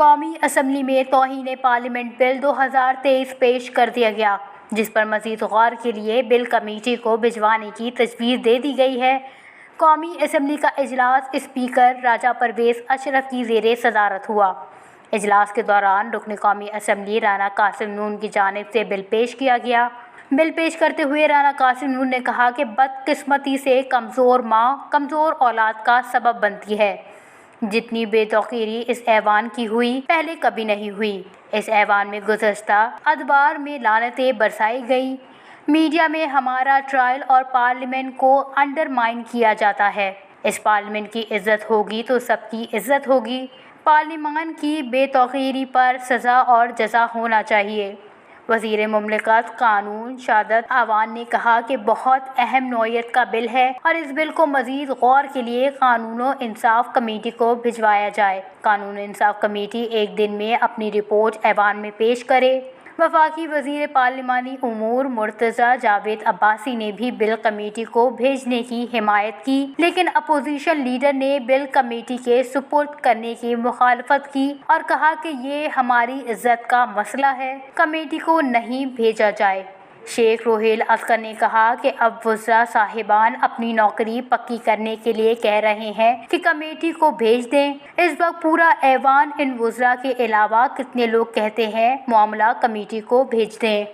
قومی اسمبلی میں توہین پارلیمنٹ بل 2023 پیش کر دیا گیا، جس پر مزید غور کے لیے بل کمیٹی کو بھجوانے کی تجویز دے دی گئی ہے۔ قومی اسمبلی کا اجلاس اسپیکر راجہ پرویز اشرف کی زیر صدارت ہوا۔ اجلاس کے دوران رکن قومی اسمبلی رانا قاسم نون کی جانب سے بل پیش کیا گیا۔ بل پیش کرتے ہوئے رانا قاسم نون نے کہا کہ بدقسمتی سے کمزور ماں کمزور اولاد کا سبب بنتی ہے۔ جتنی بے توقیری اس ایوان کی ہوئی، پہلے کبھی نہیں ہوئی۔ اس ایوان میں گزشتہ ادوار میں لعنتیں برسائی گئیں۔ میڈیا میں ہمارا ٹرائل اور پارلیمنٹ کو انڈرمائن کیا جاتا ہے۔ اس پارلیمنٹ کی عزت ہوگی تو سب کی عزت ہوگی۔ پارلیمان کی بے توقیری پر سزا اور جزا ہونا چاہیے۔ وزیر مملکت قانون شہادت ایوان نے کہا کہ بہت اہم نوعیت کا بل ہے اور اس بل کو مزید غور کے لیے قانون و انصاف کمیٹی کو بھجوایا جائے۔ قانون و انصاف کمیٹی ایک دن میں اپنی رپورٹ ایوان میں پیش کرے۔ وفاقی وزیر پارلیمانی امور مرتضیٰ جاوید عباسی نے بھی بل کمیٹی کو بھیجنے کی حمایت کی، لیکن اپوزیشن لیڈر نے بل کمیٹی کے سپرد کرنے کی مخالفت کی اور کہا کہ یہ ہماری عزت کا مسئلہ ہے، کمیٹی کو نہیں بھیجا جائے۔ شیخ روہیل اصغر نے کہا کہ اب وزراء صاحبان اپنی نوکری پکی کرنے کے لیے کہہ رہے ہیں کہ کمیٹی کو بھیج دیں۔ اس وقت پورا ایوان ان وزراء کے علاوہ کتنے لوگ کہتے ہیں معاملہ کمیٹی کو بھیج دیں۔